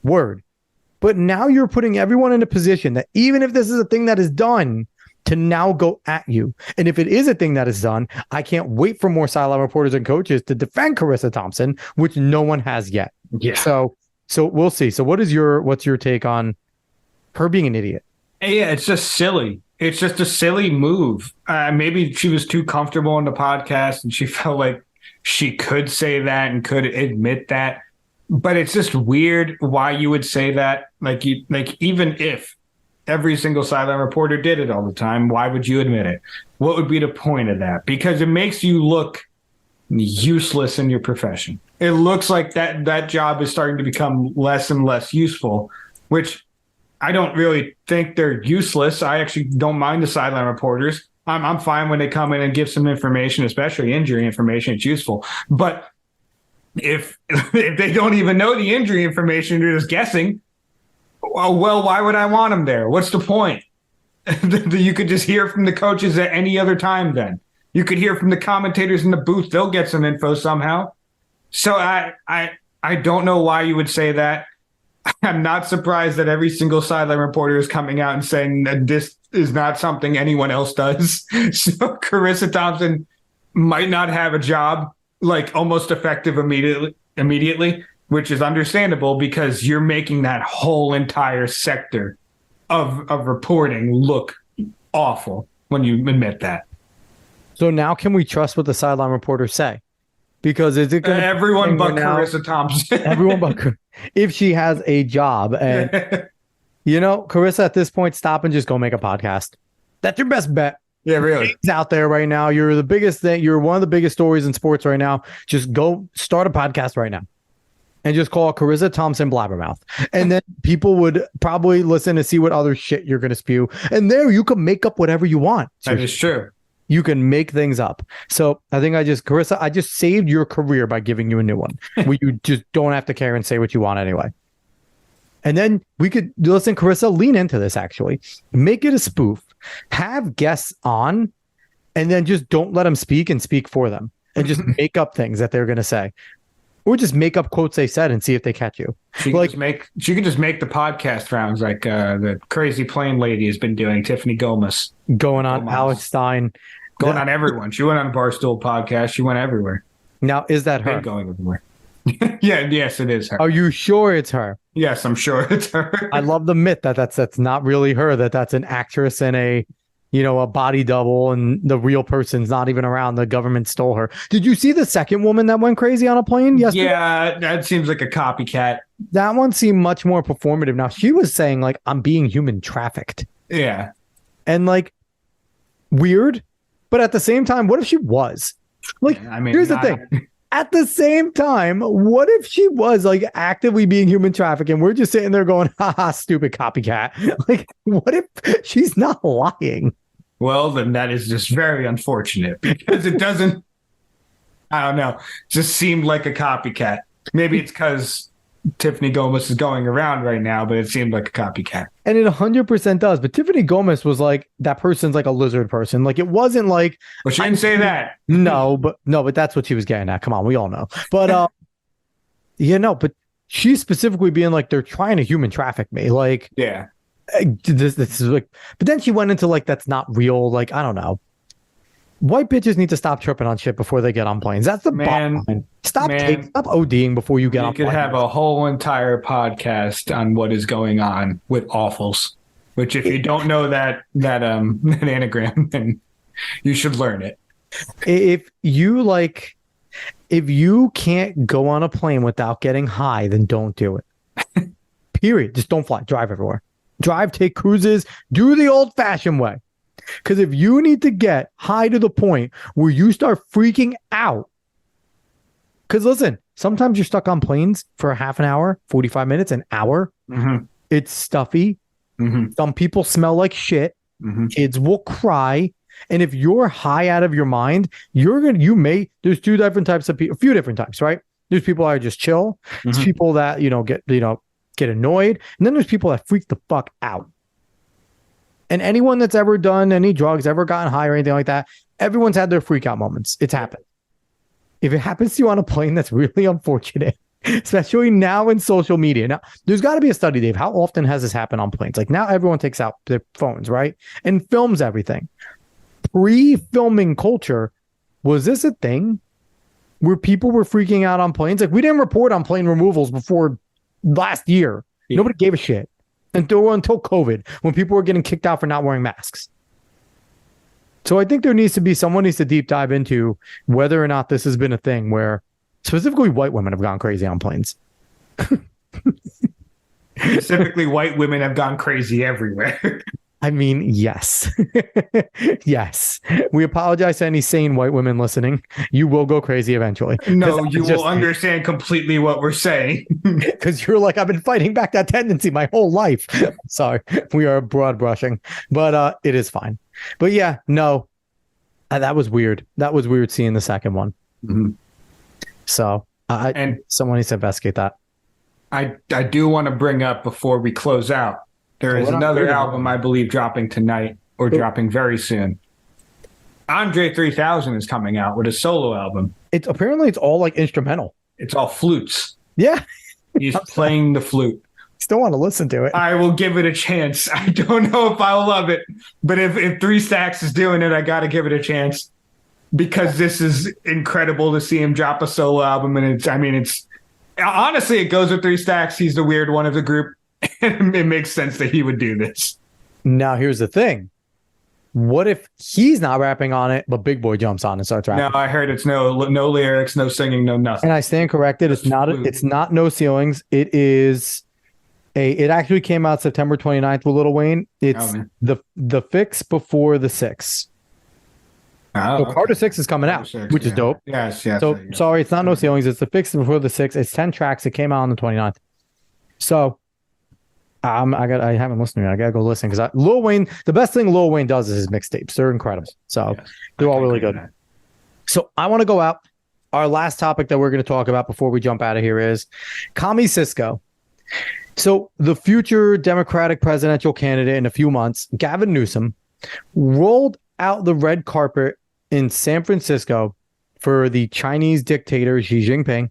Word. But now you're putting everyone in a position that even if this is a thing that is done, to now go at you. And if it is a thing that is done, I can't wait for more sideline reporters and coaches to defend Charissa Thompson, which no one has yet. Yeah. So we'll see. So what's your take on her being an idiot? Yeah, it's just silly. It's just a silly move. Maybe she was too comfortable in the podcast and she felt like she could say that and could admit that. But it's just weird why you would say that. Like even if every single sideline reporter did it all the time, why would you admit it? What would be the point of that? Because it makes you look useless in your profession. It looks like that job is starting to become less and less useful, which I don't really think they're useless. I actually don't mind the sideline reporters. I'm fine when they come in and give some information, especially injury information. It's useful. But if they don't even know the injury information, they're just guessing, well, why would I want them there? What's the point? You could just hear from the coaches at any other time then. You could hear from the commentators in the booth. They'll get some info somehow. So I don't know why you would say that. I'm not surprised that every single sideline reporter is coming out and saying that this is not something anyone else does. So Charissa Thompson might not have a job like almost effective immediately, which is understandable because you're making that whole entire sector of reporting look awful when you admit that. So now can we trust what the sideline reporters say? Because is it going to everyone but Charissa Thompson? Everyone but if she has a job. And Charissa, at this point, stop and just go make a podcast. That's your best bet. Yeah, really. It's out there right now. You're the biggest thing. You're one of the biggest stories in sports right now. Just go start a podcast right now and just call Charissa Thompson Blabbermouth. And then people would probably listen to see what other shit you're going to spew. And there you can make up whatever you want. That is true. You can make things up. So I think Charissa, I just saved your career by giving you a new one where you just don't have to care and say what you want anyway. And then we could listen, Charissa, lean into this actually. Make it a spoof. Have guests on and then just don't let them speak and speak for them and just make up things that they're going to say. Or just make up quotes they said and see if they catch you. She could just make the podcast rounds like the crazy plane lady has been doing, Tiffany Gomez. Going on Alex Stein. Going on everyone. She went on a Barstool podcast. She went everywhere. Now, is that her? Going everywhere. Yes, it is her. Are you sure it's her? Yes, I'm sure it's her. I love the myth that's not really her, that's an actress and a body double and the real person's not even around. The government stole her. Did you see the second woman that went crazy on a plane yesterday? Yeah, that seems like a copycat. That one seemed much more performative. Now, she was saying, like, I'm being human trafficked. Yeah. And, like, weird. But at the same time, what if she was? Like, here's the thing. At the same time, what if she was like actively being human trafficked and we're just sitting there going, haha, stupid copycat. Like, what if she's not lying? Well, then that is just very unfortunate because it doesn't, I don't know, just seemed like a copycat. Maybe it's because Tiffany Gomez is going around right now, but it seemed like a copycat. And it 100% does. But Tiffany Gomez was like, that person's like a lizard person. Like, it wasn't like. Well, she didn't say that. No, but that's what she was getting at. Come on, we all know. But, but she's specifically being like, they're trying to human traffic me. Like, yeah. This is like, but then she went into like, that's not real. Like, I don't know. White bitches need to stop tripping on shit before they get on planes. That's the bottom line. Stop ODing before you get on planes. You could have a whole entire podcast on what is going on with awfuls, which if you don't know that anagram, then you should learn it. If you can't go on a plane without getting high, then don't do it. Period. Just don't fly. Drive everywhere. Drive, take cruises, do the old fashioned way. Because if you need to get high to the point where you start freaking out, because listen, sometimes you're stuck on planes for half an hour, 45 minutes, an hour. Mm-hmm. It's stuffy. Mm-hmm. Some people smell like shit. Mm-hmm. Kids will cry. And if you're high out of your mind, there's two different types of people, a few different types, right? There's people that are just chill. There's Mhm. people that, get annoyed. And then there's people that freak the fuck out. And anyone that's ever done any drugs, ever gotten high or anything like that, everyone's had their freak out moments. It's happened. If it happens to you on a plane, that's really unfortunate, especially now in social media. Now, there's got to be a study, Dave. How often has this happened on planes? Like now everyone takes out their phones, right? And films everything. Pre-filming culture, was this a thing where people were freaking out on planes? Like we didn't report on plane removals before last year. Yeah. Nobody gave a shit until COVID, when people were getting kicked out for not wearing masks. So I think someone needs to deep dive into whether or not this has been a thing where specifically white women have gone crazy on planes. Specifically, white women have gone crazy everywhere. I mean, yes. Yes. We apologize to any sane white women listening. You will go crazy eventually. No, you will understand completely what we're saying. Because you're like, I've been fighting back that tendency my whole life. Sorry. We are broad brushing, but it is fine. But yeah, no, that was weird. That was weird seeing the second one. Mm-hmm. So someone needs to investigate that. I do want to bring up before we close out, there is another album, I believe, dropping tonight or dropping very soon. Andre 3000 is coming out with a solo album. It's all like instrumental. It's all flutes. Yeah. He's playing the flute. Still want to listen to it. I will give it a chance. I don't know if I'll love it, but if 3 Stacks is doing it, I got to give it a chance because this is incredible to see him drop a solo album. And it's honestly, it goes with 3 Stacks. He's the weird one of the group. And it makes sense that he would do this. Now, here's the thing. What if he's not rapping on it, but Big Boy jumps on and starts rapping? No, I heard it's no lyrics, no singing, no nothing. And I stand corrected. It's not No Ceilings. It actually came out September 29th with Lil Wayne. It's the fix before the 6. So Carter 6 is coming out, which is dope. Yes. So sorry, it's not No Ceilings. It's the fix before the 6. It's 10 tracks. It came out on the 29th. So I haven't listened to it. I gotta go listen because Lil Wayne. The best thing Lil Wayne does is his mixtapes. They're incredible. So they're all really good. So I want to go out. Our last topic that we're going to talk about before we jump out of here is Commicisco. So the future Democratic presidential candidate in a few months, Gavin Newsom, rolled out the red carpet in San Francisco for the Chinese dictator Xi Jinping.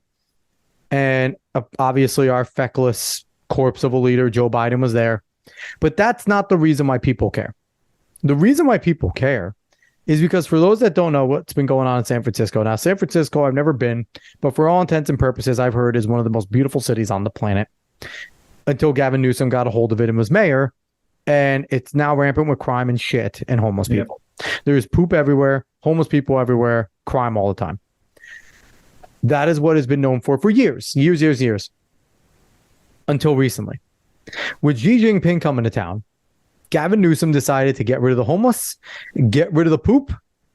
And obviously our feckless corpse of a leader, Joe Biden, was there. But that's not the reason why people care. The reason why people care is because for those that don't know what's been going on in San Francisco. Now, San Francisco, I've never been, but for all intents and purposes, I've heard is one of the most beautiful cities on the planet until Gavin Newsom got a hold of it and was mayor. And it's now rampant with crime and shit and homeless people. There's poop everywhere, homeless people everywhere, crime all the time. That is what has been known for years. Until recently. With Xi Jinping coming to town, Gavin Newsom decided to get rid of the homeless, get rid of the poop,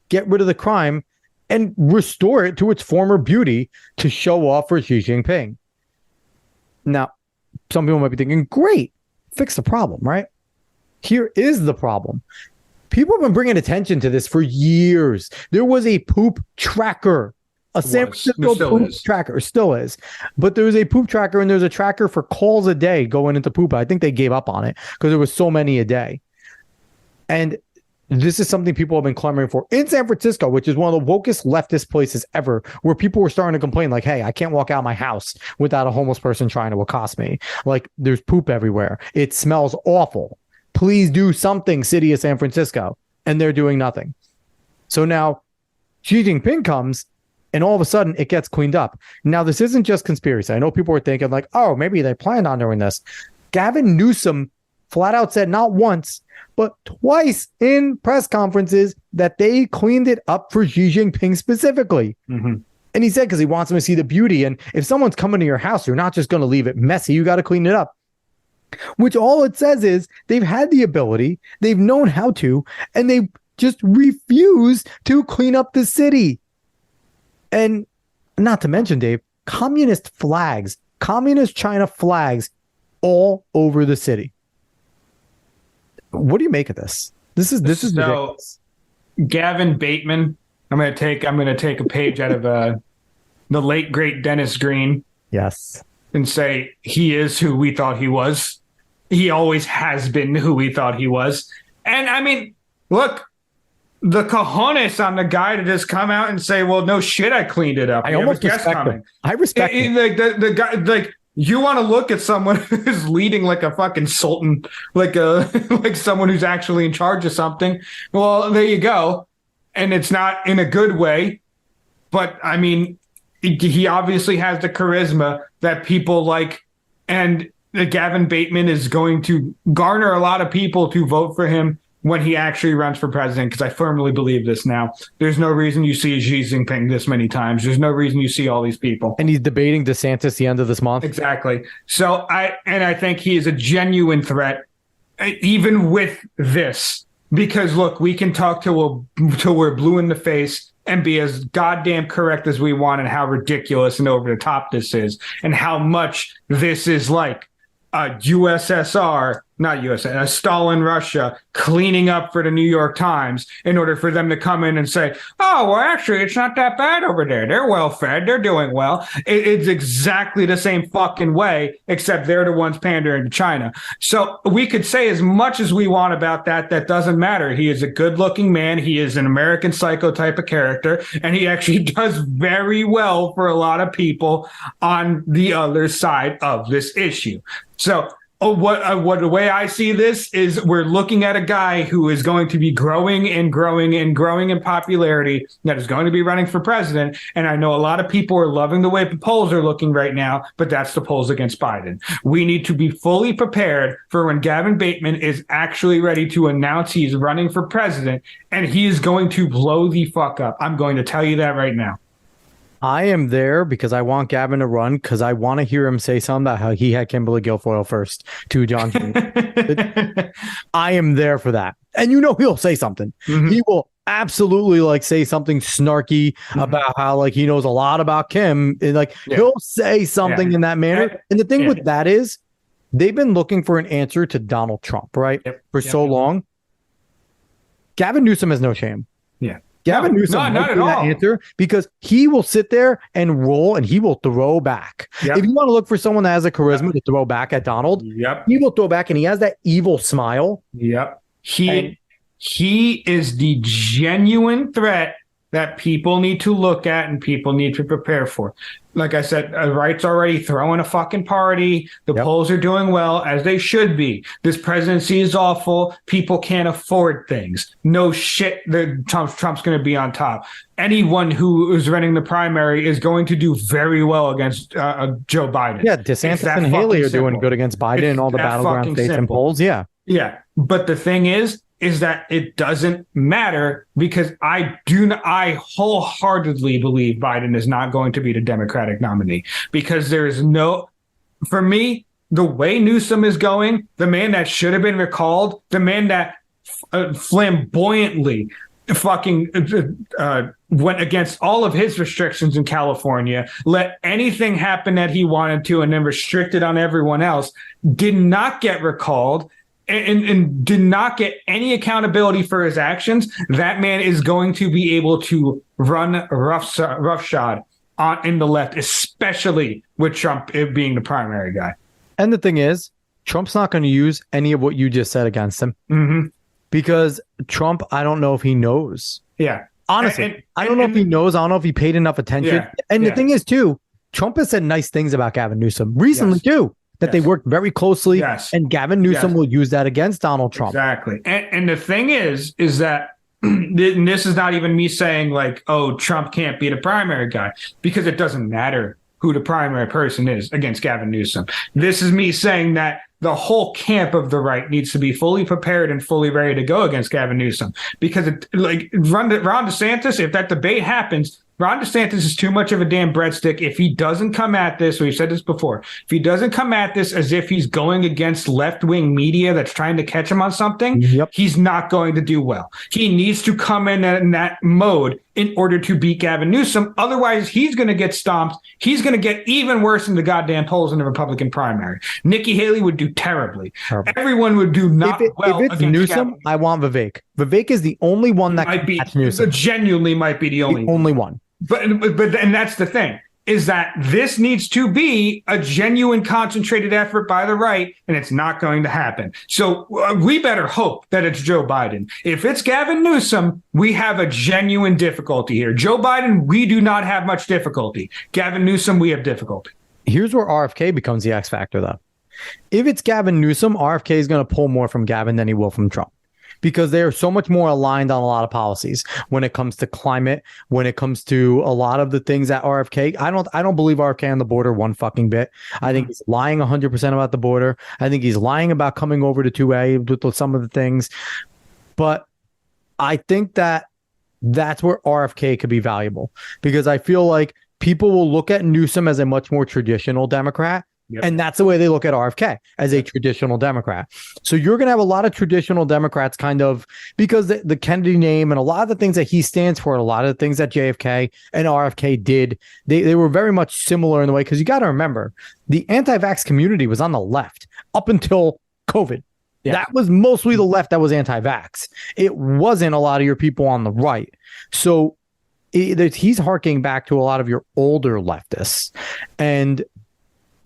get rid of the crime, and restore it to its former beauty to show off for Xi Jinping. Now, some people might be thinking, great, fix the problem, right? Here is the problem. People have been bringing attention to this for years. There was a poop tracker. A San Francisco poop tracker, still is. But there was a poop tracker and there's a tracker for calls a day going into poop. I think they gave up on it because there was so many a day. And this is something people have been clamoring for in San Francisco, which is one of the wokest leftist places ever, where people were starting to complain like, hey, I can't walk out my house without a homeless person trying to accost me. Like there's poop everywhere. It smells awful. Please do something, city of San Francisco. And they're doing nothing. So now Xi Jinping comes and all of a sudden it gets cleaned up. Now, this isn't just conspiracy. I know people are thinking like, oh, maybe they planned on doing this. Gavin Newsom flat out said not once, but twice in press conferences that they cleaned it up for Xi Jinping specifically. Mm-hmm. And he said, because he wants him to see the beauty. And if someone's coming to your house, you're not just going to leave it messy. You got to clean it up. Which all it says is they've had the ability, they've known how to, and they just refuse to clean up the city. And not to mention, Dave, communist flags, communist China flags all over the city. What do you make of this? This is ridiculous. Gavin Bateman. I'm gonna take a page out of the late great Dennis Green. Yes. And say he is who we thought he was. He always has been who we thought he was. And I mean, look, the cojones on the guy to just come out and say, well, no shit, I cleaned it up. I almost respect him. I respect him. Like the guy, like, you want to look at someone who's leading like a fucking sultan, like like someone who's actually in charge of something. Well, there you go. And it's not in a good way. But I mean, he obviously has the charisma that people like, and Gavin Bateman is going to garner a lot of people to vote for him when he actually runs for president, because I firmly believe this now. There's no reason you see Xi Jinping this many times. There's no reason you see all these people. And he's debating DeSantis the end of this month. Exactly. So I think he is a genuine threat, even with this, because look, we can talk till we're blue in the face and be as goddamn correct as we want, and how ridiculous and over the top this is, and how much this is like Stalin Russia cleaning up for the New York Times in order for them to come in and say, oh, well, actually, it's not that bad over there. They're well fed. They're doing well. It's exactly the same fucking way, except they're the ones pandering to China. So we could say as much as we want about that. That doesn't matter. He is a good looking man. He is an American Psycho type of character, and he actually does very well for a lot of people on the other side of this issue. So what the way I see this is, we're looking at a guy who is going to be growing and growing and growing in popularity, that is going to be running for president. And I know a lot of people are loving the way the polls are looking right now, but that's the polls against Biden. We need to be fully prepared for when Gavin Bateman is actually ready to announce he's running for president, and he is going to blow the fuck up. I'm going to tell you that right now. I am there because I want Gavin to run, because I want to hear him say something about how he had Kimberly Guilfoyle first to John. I am there for that. And he'll say something. Mm-hmm. He will absolutely say something snarky about how he knows a lot about Kim. And he'll say something in that manner. And the thing with that is, they've been looking for an answer to Donald Trump, right? For so long. Gavin Newsom has no shame. Yeah. Gavin Newsom not at all. That answer, because he will sit there and roll, and he will throw back. Yep. If you want to look for someone that has a charisma to throw back at Donald, he will throw back, and he has that evil smile. Yep. He is the genuine threat that people need to look at and people need to prepare for. Like I said, right's already throwing a fucking party. The polls are doing well, as they should be. This presidency is awful. People can't afford things. No shit that Trump's going to be on top. Anyone who is running the primary is going to do very well against Joe Biden. Yeah, DeSantis and Haley are doing good against Biden in all the battleground states and polls. Yeah. Yeah. But the thing is that it doesn't matter, because I wholeheartedly believe Biden is not going to be the Democratic nominee, because there is for me, the way Newsom is going, the man that should have been recalled, the man that flamboyantly fucking went against all of his restrictions in California, let anything happen that he wanted to, and then restricted on everyone else, did not get recalled, and did not get any accountability for his actions. That man is going to be able to run roughshod in the left, especially with Trump being the primary guy. And the thing is, Trump's not going to use any of what you just said against him. Mm-hmm. Because Trump, I don't know if he knows. Yeah. Honestly, I don't know if he knows. I don't know if he paid enough attention. Yeah. And the thing is, too, Trump has said nice things about Gavin Newsom recently, too. That they worked very closely, and Gavin Newsom will use that against Donald Trump. Exactly. And the thing is that this is not even me saying Trump can't be the primary guy, because it doesn't matter who the primary person is against Gavin Newsom. This is me saying that the whole camp of the right needs to be fully prepared and fully ready to go against Gavin Newsom, because Ron DeSantis, if that debate happens, Ron DeSantis is too much of a damn breadstick. If he doesn't come at this, we've said this before, if he doesn't come at this as if he's going against left-wing media that's trying to catch him on something, he's not going to do well. He needs to come in that mode in order to beat Gavin Newsom. Otherwise, he's going to get stomped. He's going to get even worse in the goddamn polls in the Republican primary. Nikki Haley would do terribly. Everyone would do well. If it's Newsom, Gavin. I want Vivek. Vivek is the only one that might be Newsom. Genuinely might be the only one. But and that's the thing. is that this needs to be a genuine concentrated effort by the right, and it's not going to happen. So we better hope that it's Joe Biden. If it's Gavin Newsom, we have a genuine difficulty here. Joe Biden, we do not have much difficulty. Gavin Newsom, we have difficulty. Here's where RFK becomes the X factor, though. If it's Gavin Newsom, RFK is going to pull more from Gavin than he will from Trump, because they are so much more aligned on a lot of policies when it comes to climate, when it comes to a lot of the things that RFK, I don't believe RFK on the border one fucking bit. I think he's lying 100% about the border. I think he's lying about coming over to 2A with some of the things. But I think that that's where RFK could be valuable, because I feel like people will look at Newsom as a much more traditional Democrat. Yep. And that's the way they look at RFK, as a traditional Democrat. So you're going to have a lot of traditional Democrats kind of, because the Kennedy name and a lot of the things that he stands for, and a lot of the things that JFK and RFK did, they were very much similar in the way, because you got to remember, the anti-vax community was on the left up until COVID. Yeah. That was mostly the left that was anti-vax. It wasn't a lot of your people on the right. So he's harking back to a lot of your older leftists. And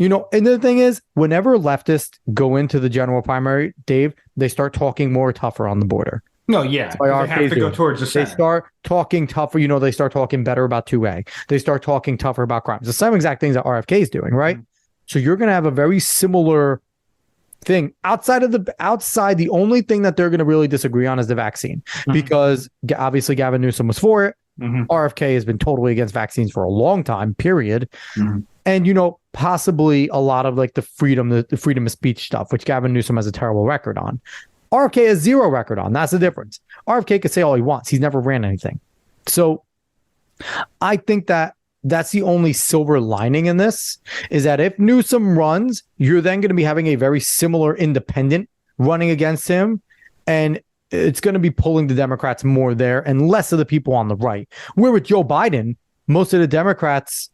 you know, and the thing is, whenever leftists go into the general primary, Dave, they start talking more tougher on the border. No, yeah. They have to go towards the center. They start talking tougher. You know, they start talking better about 2A. They start talking tougher about crimes. The same exact things that RFK is doing, right? Mm-hmm. So you're going to have a very similar thing outside, the only thing that they're going to really disagree on is the vaccine, because obviously Gavin Newsom was for it. Mm-hmm. RFK has been totally against vaccines for a long time, period. Mm-hmm. And, you know, possibly a lot of like the freedom of speech stuff, which Gavin Newsom has a terrible record on. RFK has zero record on. That's the difference. RFK could say all he wants. He's never ran anything. So I think that that's the only silver lining in this, is that if Newsom runs, you're then going to be having a very similar independent running against him. And it's going to be pulling the Democrats more there and less of the people on the right. Where with Joe Biden, most of the Democrats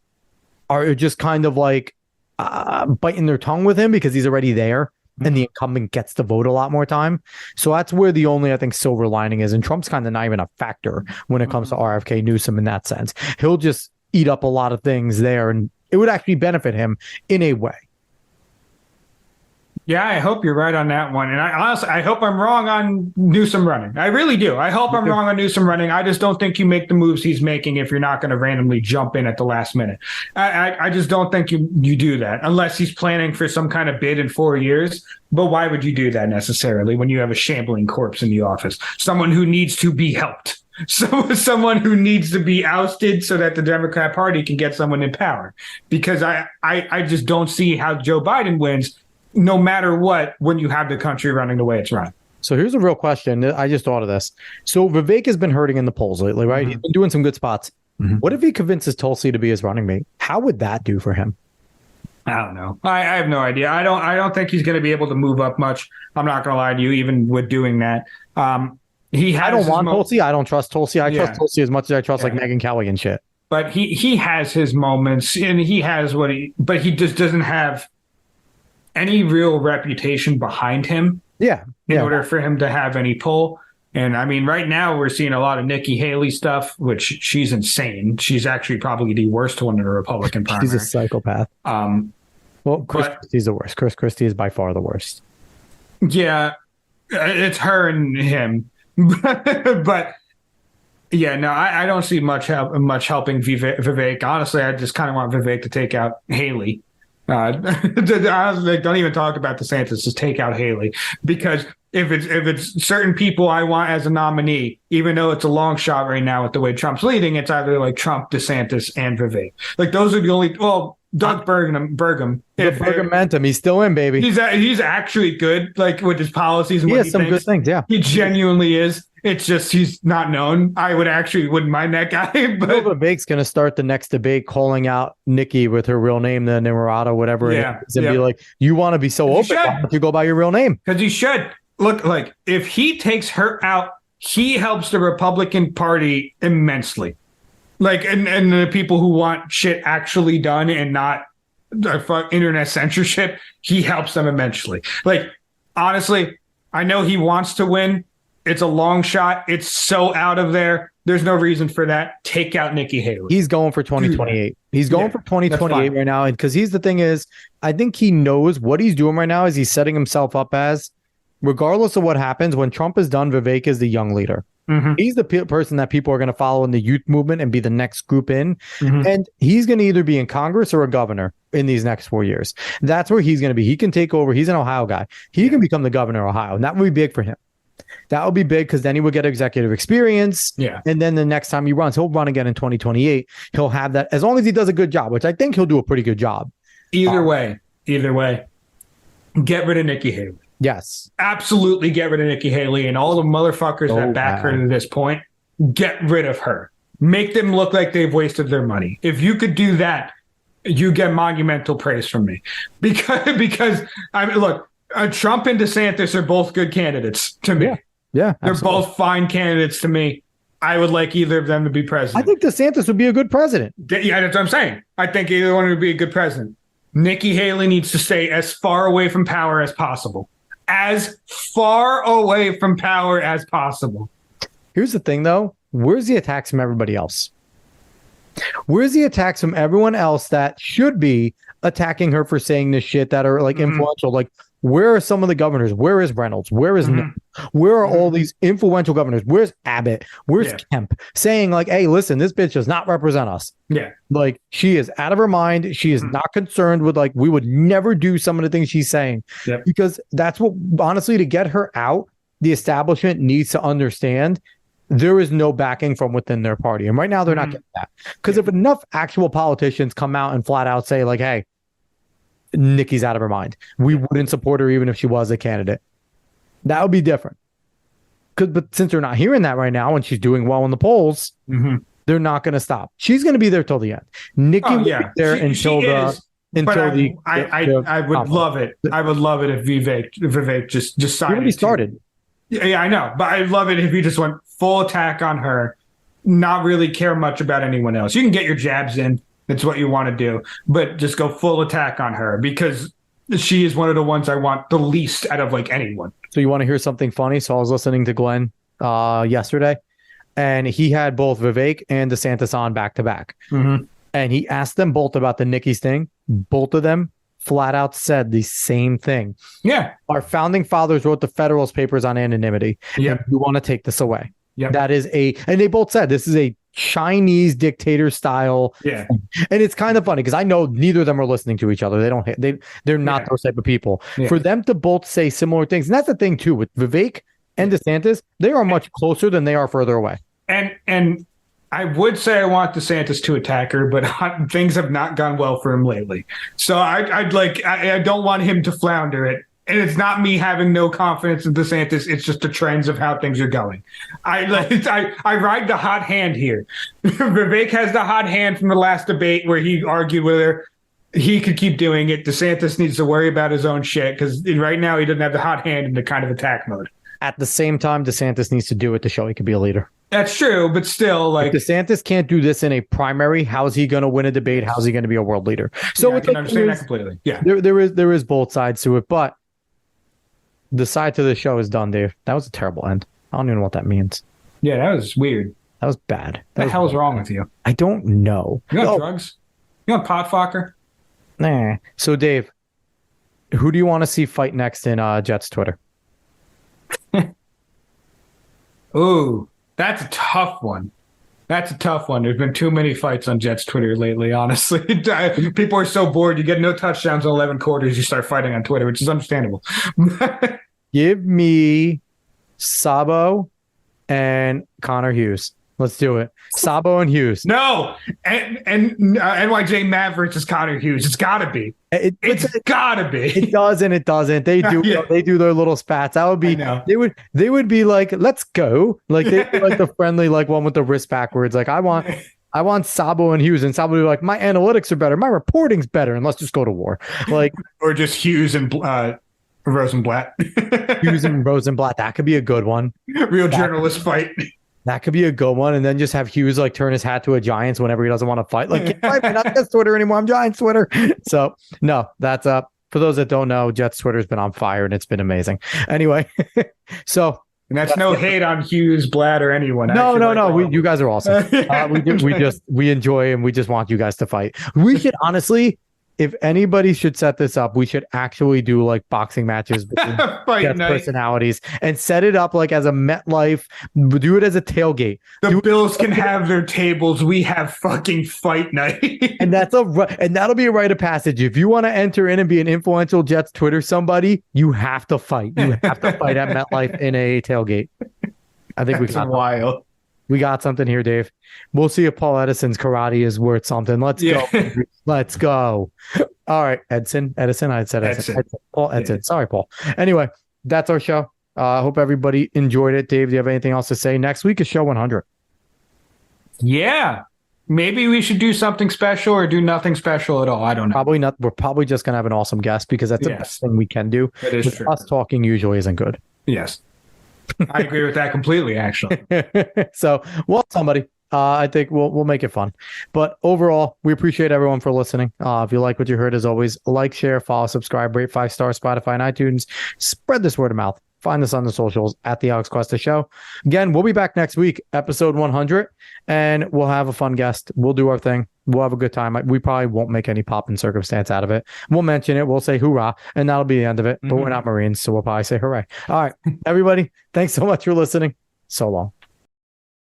are just kind of like biting their tongue with him, because he's already there and the incumbent gets to vote a lot more time. So that's where the only, I think, silver lining is. And Trump's kind of not even a factor when it comes to RFK Newsom in that sense. He'll just eat up a lot of things there, and it would actually benefit him in a way. Yeah, I hope you're right on that one. And I hope I'm wrong on Newsom running. I really do. I hope I'm wrong on Newsom running. I just don't think you make the moves he's making if you're not going to randomly jump in at the last minute. I just don't think you do that, unless he's planning for some kind of bid in 4 years. But why would you do that necessarily when you have a shambling corpse in the office? Someone who needs to be helped. So someone who needs to be ousted so that the Democrat Party can get someone in power. Because I just don't see how Joe Biden wins, no matter what, when you have the country running the way it's run. So here's a real question. I just thought of this. So Vivek has been hurting in the polls lately, right? Mm-hmm. He's been doing some good spots. Mm-hmm. What if he convinces Tulsi to be his running mate? How would that do for him? I don't know. I have no idea. I don't think he's going to be able to move up much. I'm not going to lie to you, even with doing that. I don't want Tulsi. I don't trust Tulsi. I trust Tulsi as much as I trust like Megyn Kelly and shit. But he has his moments, and he has but he just doesn't have any real reputation behind him. In order for him to have any pull. And I mean, right now we're seeing a lot of Nikki Haley stuff, which she's insane. She's actually probably the worst one in a Republican primary. She's a psychopath. Well, Chris Christie's the worst. Chris Christie is by far the worst. Yeah, it's her and him. But yeah, no, I don't see much helping Vivek. Honestly, I just kind of want Vivek to take out Haley. Honestly, don't even talk about DeSantis. Just take out Haley, because if it's certain people I want as a nominee, even though it's a long shot right now with the way Trump's leading, it's either like Trump, DeSantis, and Vivek. Like those are the only. Well, Doug Burgum. If Burgum meant him, he's still in, baby. He's actually good, like with his policies and he what has some good things. Yeah, he genuinely is. It's just he's not known. I wouldn't mind that guy. But Vivek's going to start the next debate calling out Nikki with her real name, the Nimrata, whatever it is, and be like, "You want to be so open? Why don't you go by your real name?" Because he should. Look, like if he takes her out, he helps the Republican Party immensely. Like, and the people who want shit actually done and not internet censorship, he helps them immensely. Like, honestly, I know he wants to win. It's a long shot. It's so out of there. There's no reason for that. Take out Nikki Haley. He's going for 2028. He's going for 2028 right now. And because the thing is, I think he knows what he's doing right now is he's setting himself up as, regardless of what happens, when Trump is done, Vivek is the young leader. Mm-hmm. He's the person that people are going to follow in the youth movement and be the next group in. Mm-hmm. And he's going to either be in Congress or a governor in these next 4 years. That's where he's going to be. He can take over. He's an Ohio guy. He can become the governor of Ohio. And that would be big for him. That would be big because then he would get executive experience. Yeah. And then the next time he runs, he'll run again in 2028. He'll have that as long as he does a good job, which I think he'll do a pretty good job. Either way, get rid of Nikki Haley. Yes. Absolutely get rid of Nikki Haley and all the motherfuckers that back her to this point. Get rid of her. Make them look like they've wasted their money. If you could do that, you get monumental praise from me. Because I mean, look, Trump and DeSantis are both good candidates to me. Yeah, they're both fine candidates to me. I would like either of them to be president. I think DeSantis would be a good president. Yeah, that's what I'm saying. I think either one would be a good president. Nikki Haley needs to stay as far away from power as possible. As far away from power as possible. Here's the thing, though. Where's the attacks from everybody else? Where's the attacks from everyone else that should be attacking her for saying this shit that are like influential? Like, where are some of the governors? Where is Reynolds? Where is where are all these influential governors? Where's Abbott? Where's Kemp saying like, hey, listen, this bitch does not represent us. Yeah. Like, she is out of her mind. She is not concerned with, like, we would never do some of the things she's saying. Yep. Because that's what, honestly, to get her out, the establishment needs to understand there is no backing from within their party. And right now they're not getting that. Because if enough actual politicians come out and flat out say like, hey, Nikki's out of her mind, we wouldn't support her even if she was a candidate, that would be different. But since they're not hearing that right now and she's doing well in the polls, they're not going to stop. She's going to be there till the end. Nikki will be there until I would love it. I would love it if Vivek just decided. He already started. Yeah, I know, but I'd love it if he just went full attack on her, not really care much about anyone else. You can get your jabs in. It's what you want to do, but just go full attack on her because she is one of the ones I want the least out of like anyone. So you want to hear something funny? So I was listening to Glenn yesterday, and he had both Vivek and DeSantis on back to back. And he asked them both about the Nikki's thing. Both of them flat out said the same thing. Yeah. Our founding fathers wrote the Federalist Papers on anonymity. Yeah. You want to take this away. Yeah. That is and they both said this is a Chinese dictator style. Yeah. And it's kind of funny because I know neither of them are listening to each other. They're not those type of people. Yeah. For them to both say similar things. And that's the thing too with Vivek and DeSantis, they are much closer than they are further away. And I would say I want DeSantis to attack her, but things have not gone well for him lately. So I don't want him to flounder it. And it's not me having no confidence in DeSantis. It's just the trends of how things are going. I ride the hot hand here. Vivek has the hot hand from the last debate where he argued with her. He could keep doing it. DeSantis needs to worry about his own shit because right now he doesn't have the hot hand in the kind of attack mode. At the same time, DeSantis needs to do it to show he could be a leader. That's true, but still, like, if DeSantis can't do this in a primary, how's he going to win a debate? How's he going to be a world leader? So I can understand that completely. Yeah, there is both sides to it, but the side to the show is done, Dave. That was a terrible end. I don't even know what that means. Yeah, that was weird. That was bad. What the hell is wrong with you? I don't know. You on drugs? You on pot fucker? Nah. So, Dave, who do you want to see fight next in Jets Twitter? Ooh, that's a tough one. There's been too many fights on Jets Twitter lately, honestly. People are so bored. You get no touchdowns in 11 quarters. You start fighting on Twitter, which is understandable. Give me Sabo and Connor Hughes. Let's do it. Sabo and Hughes. No. And NYJ Mavericks is Connor Hughes. It's got to be. It's got to be. It does and it doesn't. They do they do their little spats. That would be they would be like, let's go. Like they like the friendly like one with the wrist backwards. Like I want Sabo and Hughes, and Sabo would be like, my analytics are better, my reporting's better, and let's just go to war. Like or just Hughes and Rosenblatt. Hughes and Rosenblatt. That could be a good one. Real journalist fight. That could be a good one, and then just have Hughes like turn his hat to a Giants whenever he doesn't want to fight. Like, I'm not Jets Twitter anymore. I'm Giants Twitter. So no, that's for those that don't know, Jets Twitter's been on fire and it's been amazing. Anyway, so And that's no hate on Hughes, Blatt, or anyone. No. You guys are awesome. We enjoy and we just want you guys to fight. We should honestly, if anybody should set this up, we should actually do like boxing matches between personalities and set it up like as a MetLife. Do it as a tailgate. The Bills can have their tables. We have fucking fight night, and that'll be a rite of passage. If you want to enter in and be an influential Jets Twitter somebody, you have to fight. You have to fight at MetLife in a tailgate. I think we got wild. We got something here, Dave. We'll see if Paul Edison's karate is worth something. Let's go. Let's go. All right, Edison. I said Edison. Paul Edson. Sorry, Paul. Anyway, that's our show. I hope everybody enjoyed it. Dave, do you have anything else to say? Next week is show 100. Yeah. Maybe we should do something special or do nothing special at all. I don't know. Probably not. We're probably just going to have an awesome guest because that's the best thing we can do. That is true. Us talking usually isn't good. Yes. I agree with that completely, actually. So, somebody. I think we'll make it fun. But overall, we appreciate everyone for listening. If you like what you heard, as always, like, share, follow, subscribe, rate 5 stars, Spotify and iTunes. Spread this word of mouth. Find us on the socials at the Alex Cuesta Show. Again, we'll be back next week, episode 100, and we'll have a fun guest. We'll do our thing. We'll have a good time. We probably won't make any pop and circumstance out of it. We'll mention it. We'll say hoorah, and that'll be the end of it. But we're not Marines, so we'll probably say hooray. All right, everybody, thanks so much for listening. So long.